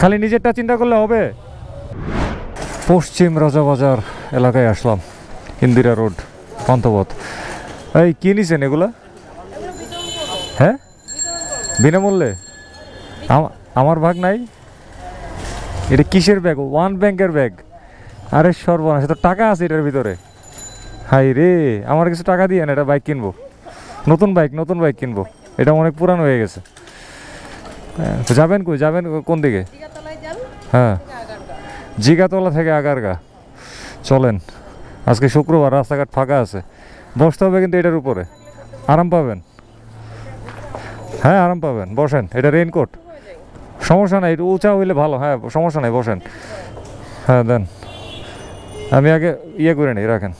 খালি নিজেরটা চিন্তা করলে হবে। পশ্চিম রাজাবাজার এলাকায় আসলাম, ইন্দিরা রোড, পান্থপথ। এই কি নিছেন এগুলা? হ্যাঁ, বিনামূল্যে? আমার ভাগ নাই? এটা কিসের ব্যাগ? ওয়ান ব্যাংকের ব্যাগ? আরে সর্বনাশ, তো টাকা আছে এটার ভিতরে। হাই রে, আমার কিছু টাকা দিয়ে না, এটা বাইক কিনবো, নতুন বাইক কিনবো। এটা অনেক পুরানো হয়ে গেছে। যাবেন কই, যাবেন কোন দিকে? হ্যাঁ, জিগাতলা থেকে আগারগা। চলেন, আজকে শুক্রবার, রাস্তাঘাট ফাঁকা আছে, বসতে হবে কিন্তু এটার উপরে, আরাম পাবেন। হ্যাঁ আরাম পাবেন, বসেন। এটা রেইনকোট, সমস্যা নাই, একটু উঁচা হইলে ভালো। হ্যাঁ সমস্যা নাই, বসেন। হ্যাঁ দেন, আমি আগে ইয়ে করে নিই, রাখেন,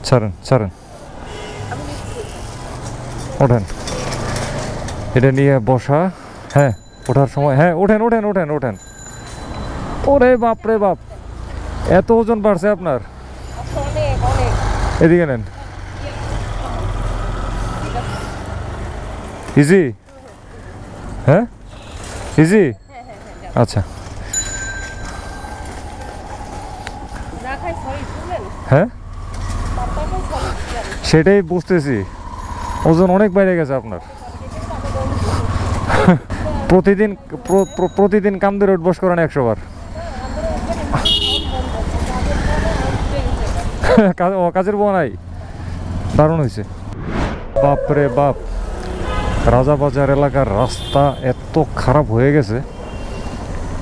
ছাড়েন, ওঠেন। এটা নিয়ে বসা। হ্যাঁ, ওঠার সময়, হ্যাঁ ওঠেন। ওরে বাপ রে বাপ, এত ওজন বাড়ছে আপনার? এদিকে নেন। ইজি? হ্যাঁ ইজি, আচ্ছা। হ্যাঁ সেটাই বুঝতেছি, ওজন অনেক বেড়ে গেছে আপনার। প্রতিদিন কাম দিয়ে উঠবস করেন 100 বার। কাজের বউ নাই? দারুণ হয়েছে। বাপরে বাপ, রাজাবাজার এলাকার রাস্তা এত খারাপ হয়ে গেছে,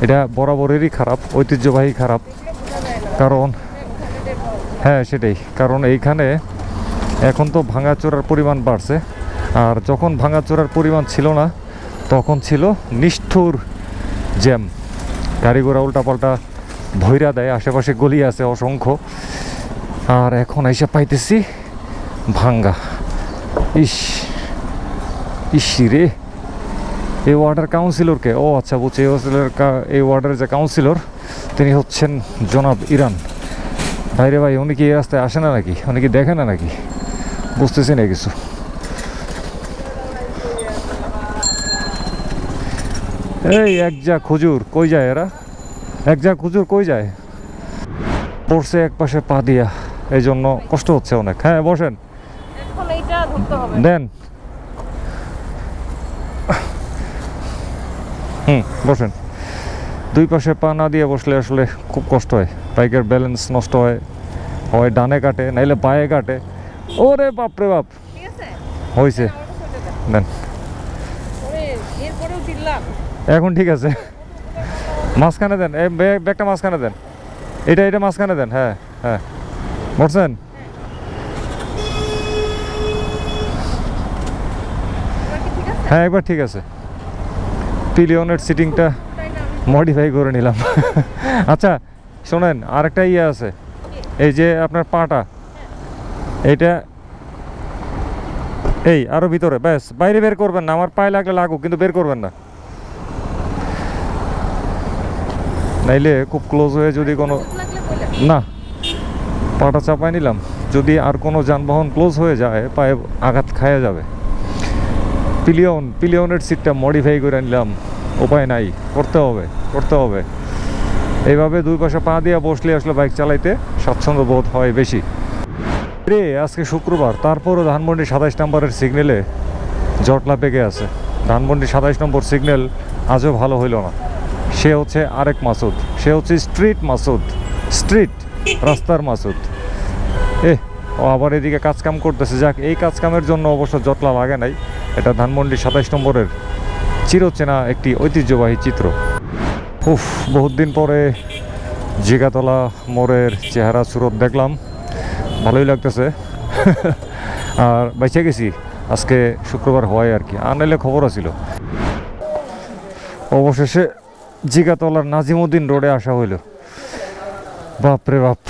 এটা বরাবরেরই খারাপ, ঐতিহ্যবাহী খারাপ। কারণ হ্যাঁ সেটাই, কারণ এইখানে এখন তো ভাঙাচোরার পরিমাণ বাড়ছে, আর যখন ভাঙাচোরার পরিমাণ ছিল না তখন ছিল নিষ্ঠুর জ্যাম, গাড়ি ঘোড়া উল্টাপাল্টা ভৈরা দেয়, আশেপাশে গলি আছে অসংখ্য। আর এখন এসে পাইতেছি ভাঙ্গা। ইস রে, এই ওয়ার্ডের কাউন্সিলরকে, ও আচ্ছা বুঝছি, এই ওয়ার্ডের যে কাউন্সিলর তিনি হচ্ছেন জনাব ইরান। ভাইরে ভাই, উনি কি এই রাস্তায় আসে না নাকি? উনি কি দেখে না নাকি? বুঝতেছি না কিছু। এই এক যা খুজুর কই যায় এরা? কই যায়? পড়ছে এক পাশে পা দিয়া, এই জন্য কষ্ট হচ্ছে অনেক। হ্যাঁ বসেন, দেন। বসেন। দুই পাশে পা না দিয়ে বসলে আসলে খুব কষ্ট হয়, বাইকের ব্যালেন্স নষ্ট হয়, হয় ডানে কাটে নাইলে বাঁয়ে কাটে। ওরে বাপরে বাপ, হয়েছে, দেন। এখন ঠিক আছে, মাঝখানে দেন, এই ব্যাগটা মাঝখানে দেন, এটা মাঝখানে দেন। হ্যাঁ বসছেন? হ্যাঁ একবার ঠিক আছে। পিলিয়নের সিটিংটা মডিফাই করে নিলাম। আচ্ছা শোনেন, আরেকটা ইয়ে আছে, এই যে আপনার পাটা, এইটা এই আরো ভিতরে, ব্যাস, বাইরে বের করবেন না, আমার পায়ে লাগলে লাগুক, কিন্তু বের করবেন না, নাইলে খুব ক্লোজ হয়ে যদি কোনো, না পাটা চাপাই নিলাম, যদি আর কোনো যানবাহন ক্লোজ হয়ে যায় পায়ে আঘাত খাওয়া যাবে। পিলিয়নের সিটটা মডিফাই করে নিলাম, উপায় নাই, করতে হবে। এইভাবে দুই পাশে পা দিয়ে বসলে আসলে বাইক চালাইতে স্বাচ্ছন্দ্য বোধ হয় বেশি। রে আজকে শুক্রবার, তারপরও ধানমন্ডি 27 নম্বরের সিগন্যালে জটলা পেকে আছে। ধানমন্ডি 27 নম্বর সিগন্যাল আজও ভালো হইল না। সে হচ্ছে আরেক মাসুদ, সে হচ্ছে স্ট্রিট রাস্তার মাসুদ। ও আবার এদিকে কাজকাম করতেছে। যাক, এই কাজকামের জন্য অবশ্য জটলা লাগে নাই। এটা ধানমন্ডি 27 নম্বরের চিরচেনা একটি ঐতিহ্যবাহী চিত্র। বহুত দিন পরে জিগাতলা মোড়ের চেহারা সুরত দেখলাম, ভালোই লাগতেছে। আর বাইচে গেছি আজকে শুক্রবার হওয়ায় আর কি, আর নাইলে খবর আছিল। অবশেষে জিগাতলার নাজিমুদ্দিন রোডে আসা হইল। বাপরে বাপ,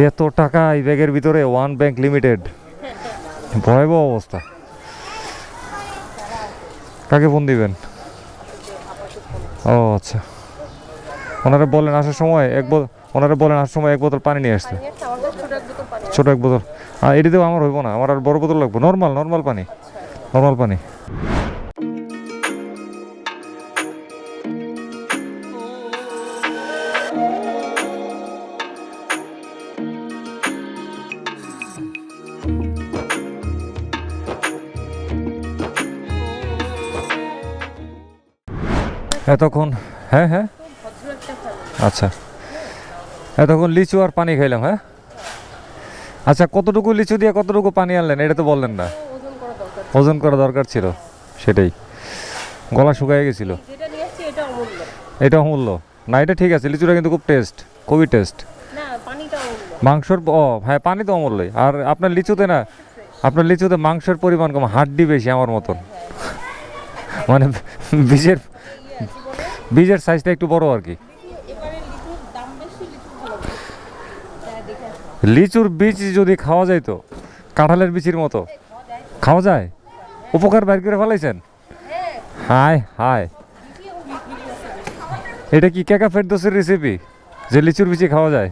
এত টাকা এই ব্যাগের ভিতরে, ওয়ান ব্যাংক লিমিটেড, ভয়াবহ অবস্থা। কাকে ফোন দিবেন? ও আচ্ছা, ওনারা বলেন আসার সময় এক বোতল পানি নিয়ে আসতে। ছোট এক বোতল, আর এটিতেও আমার হইব না, আমার আর বড় বোতল লাগবে, নর্মাল পানি। এতক্ষণ হ্যাঁ হ্যাঁ আচ্ছা এতক্ষণ লিচু আর পানি খাইলাম। হ্যাঁ আচ্ছা, কতটুকু লিচু দিয়ে কতটুকু পানি আনলেন এটা তো বললেন না। ওজন করা দরকার ছিল, সেটাই। গলা শুকায় গেছিল। এটা অমূল্য না, এটা ঠিক আছে। লিচুটা কিন্তু খুব টেস্ট, খুবই টেস্ট। মাংসর হ্যাঁ পানি তো অমূল্যই। আর আপনার লিচুতে মাংসের পরিমাণ কম, হাড্ডি বেশি আমার মতন। মানে বীজের সাইজটা একটু বড় আর কি। লিচুর বীজ যদি খাওয়া যায় তো কাঁঠালের বীজের মতো খাওয়া যায়, উপকার বাইর করে ফেলাইছেন। হায় হায়, এটা কি কেকা ফেরদৌসের রেসিপি যে লিচুর বীজ খাওয়া যায়?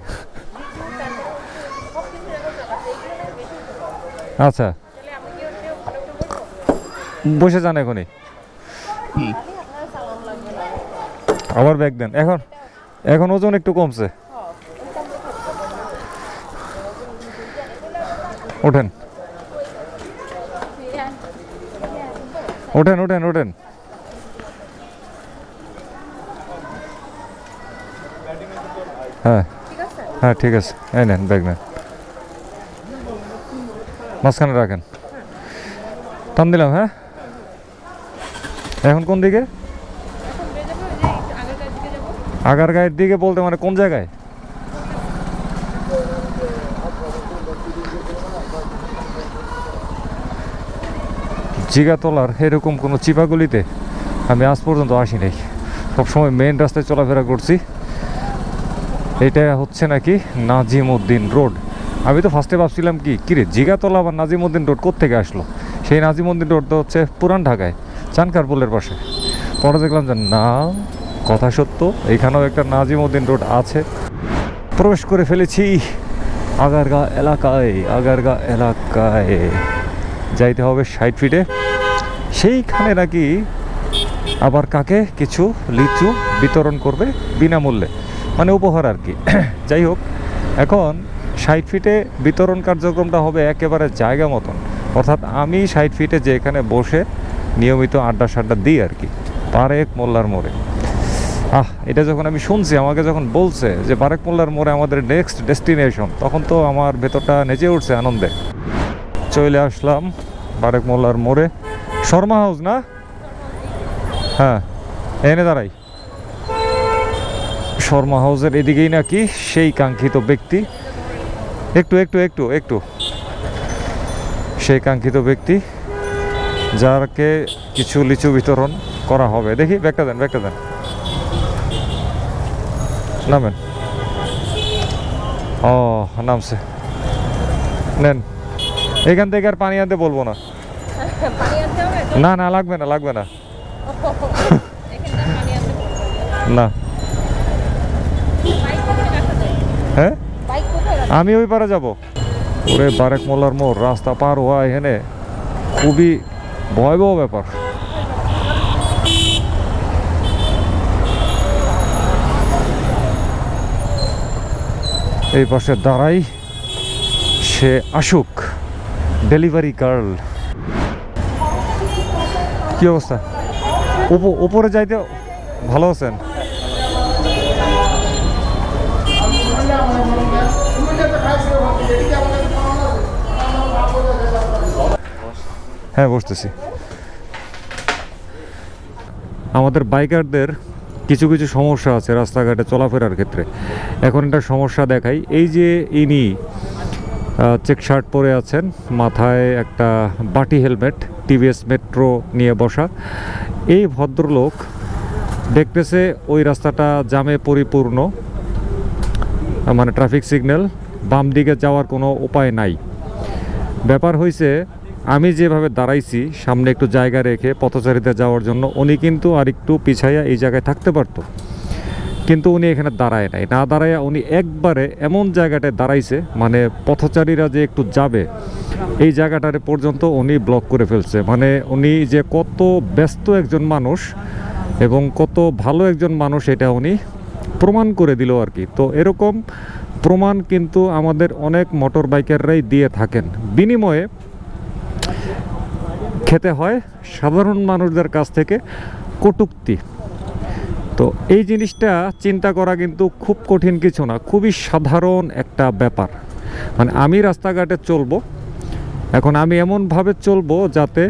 আচ্ছা বসে যান এখনই, আবার ব্যাগ দেন। এখন ওজন একটু কমছে। ওঠেন ওঠেন ওঠেন ওঠেন। হ্যাঁ হ্যাঁ ঠিক আছে, এই নেন ব্যাগ নেন, মাঝখানে রাখেন। টান দিলাম। হ্যাঁ এখন কোন দিকে? আগারগাঁয়ের দিকে বলতে মানে কোন জায়গায়? জিগাতলার এরকম কোনো চিপাগুলিতে আমি আজ পর্যন্ত আসি নাই। সবসময় মেইন রাস্তায় চলাফেরা করছি। এটা হচ্ছে নাকি নাজিমউদ্দিন রোড। আমি তো ফার্স্টে ভাবছিলাম কিরে জিগাতলা আবার নাজিমউদ্দিন রোড কোত্থেকে আসলো। সেই নাজিমউদ্দিন রোড তো হচ্ছে পুরান ঢাকায় চানকার পোলের পাশে। পরে দেখলাম যে না, কথা সত্য, এখানেও একটা নাজিমউদ্দিন রোড আছে। প্রবেশ করে ফেলেছি আগারগাঁ এলাকায়। যাইতে হবে 60 ফিটে। সেইখানে নাকি আবার কাকে কিছু লিচু বিতরণ করবে বিনামূল্যে, মানে উপহার আর কি। যাই হোক, এখন 60 ফিটে বিতরণ কার্যক্রমটা হবে একেবারে জায়গা মতন। অর্থাৎ আমি 60 ফিটে যে এখানে বসে নিয়মিত আড্ডা সাড্ডা দিই আর কি, বারেক মোল্লার মোড়ে। এটা যখন আমি শুনছি, আমাকে যখন বলছে যে বারেক মোল্লার মোড়ে আমাদের নেক্সট ডেস্টিনেশন, তখন তো আমার ভেতরটা নেচে উঠছে আনন্দে। চলে আসলাম বারেক মোল্লার মোড়ে। শর্মা হাউস না? হ্যাঁ এনে দাঁড়াই। শর্মা হাউসের এদিকেই নাকি সেই কাঙ্ক্ষিত ব্যক্তি, একটু সেই কাঙ্ক্ষিত ব্যক্তি যাকে কিছু লিচু বিতরণ করা হবে। দেখি ব্যাগটা দেন নামেন। নামছে, নেন। এখান থেকে আর পানি আনতে বলবো না। না লাগবে না না। হ্যাঁ আমি ওই পারে যাব। ওরে বারেক মোল্লার মোড় রাস্তা পার হওয়া এখানে খুবই ভয়াবহ ব্যাপার। এই পাশে দাঁড়াই, সে আসুক ডেলিভারি গার্ল। কি অবস্থা? উপরে যাইতে ভালো আছেন? হ্যাঁ বসতেছি। আমাদের বাইকারদের কিছু সমস্যা আছে রাস্তাঘাটে চলাফেরার ক্ষেত্রে। এখন একটা সমস্যা দেখাই। এই যে ইনি চেক শার্ট পরে আছেন, মাথায় একটা বাটি হেলমেট, টিভিএস মেট্রো নিয়ে বসা। এই ভদ্রলোক দেখতেছে ওই রাস্তাটা জামে পরিপূর্ণ, মানে ট্রাফিক সিগন্যাল, বাম দিকে যাওয়ার কোনো উপায় নাই। ব্যাপার হয়েছে, আমি যেভাবে দাঁড়াইছি সামনে একটু জায়গা রেখে পথচারীদের যাওয়ার জন্য, উনি কিন্তু আর একটু পিছাইয়া এই জায়গায় থাকতে পারতো, কিন্তু উনি এখানে দাঁড়ায় নাই। না দাঁড়াইয়া উনি একবারে এমন জায়গাটায় দাঁড়াইছে, মানে পথচারীরা যে একটু যাবে এই জায়গাটারে পর্যন্ত উনি ব্লক করে ফেলছে। মানে উনি যে কত ব্যস্ত একজন মানুষ এবং কত ভালো একজন মানুষ, এটা উনি প্রমাণ করে দিল আর কি। তো এরকম প্রমাণ কিন্তু আমাদের অনেক মোটর বাইকাররাই দিয়ে থাকেন। বিনিময়ে খেতে হয় সাধারণ মানুষদের কাছ থেকে কটূক্তি। তো এই জিনিসটা চিন্তা করা কিন্তু খুব কঠিন কিছু না, খুবই সাধারণ একটা ব্যাপার। মানে আমি রাস্তাঘাটে চলবো, এখন আমি এমনভাবে চলবো যাতে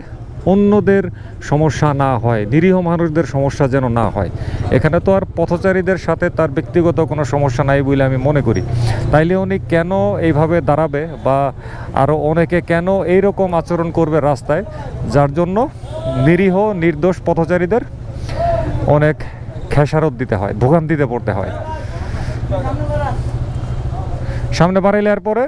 অন্যদের সমস্যা না হয়, নিরীহ মানুষদের সমস্যা যেন না হয়। এখানে তো আর পথচারীদের সাথে তার ব্যক্তিগত কোনো সমস্যা নাই বলে আমি মনে করি। তাইলে উনি কেন এইভাবে দাঁড়াবে, বা আরও অনেকে কেন এইরকম আচরণ করবে রাস্তায়, যার জন্য নিরীহ নির্দোষ পথচারীদের অনেক খেসারত দিতে হয়, ভোগান্তিতে পড়তে হয়। সামনে বাড়াইলে আর পরে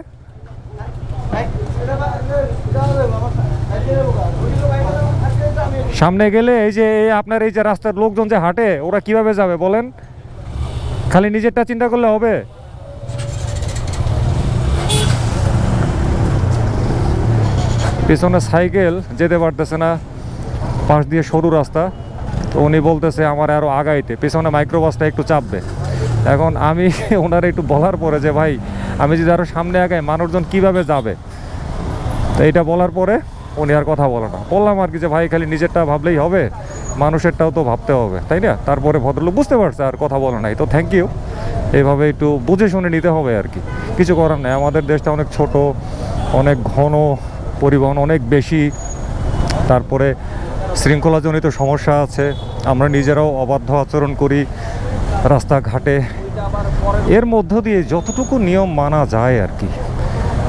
সামনে গেলে এই যে আপনার এই যে রাস্তার লোকজন যে হাঁটে, ওরা কিভাবে যাবে বলেন? খালি নিজেরটা চিন্তা করলে হবে? পিছনে সাইকেল যেতে পারতেছে না, পাশ দিয়ে সরু রাস্তা, তো উনি বলতেছে আমার আরও আগাইতে, পিছনে মাইক্রোবাসটা একটু চাপবে। এখন আমি ওনার একটু বলার পরে যে ভাই আমি যদি আরও সামনে আগাই মানুষজন কিভাবে যাবে, তো এইটা বলার পরে উনি আর কথা বলে না। বললাম আর কি যে ভাই খালি নিজেরটা ভাবলেই হবে, মানুষেরটাও তো ভাবতে হবে, তাই না? তারপরে ভদ্রলোক বুঝতে পারছে, আর কথা বলে নাই। তো থ্যাংক ইউ, এইভাবে একটু বুঝে শুনে নিতে হবে আর কি, কিছু করার নেই। আমাদের দেশটা অনেক ছোট, অনেক ঘন, পরিবহন অনেক বেশি, তারপরে শৃঙ্খলাজনিত সমস্যা আছে, আমরা নিজেরাও অবাধ্য আচরণ করি রাস্তাঘাটে। এর মধ্য দিয়ে যতটুকু নিয়ম মানা যায় আর কি,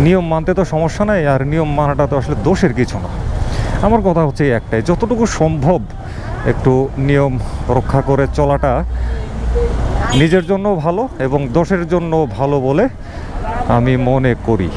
নিয়ম মানতে তো সমস্যা নাই, আর নিয়ম মানাটা তো আসলে দোষের কিছু না। আমার কথা হচ্ছে একটাই, যতটুকু সম্ভব একটু নিয়ম রক্ষা করে চলাটা নিজের জন্য ভালো এবং দোষের জন্য ভালো বলে আমি মনে করি।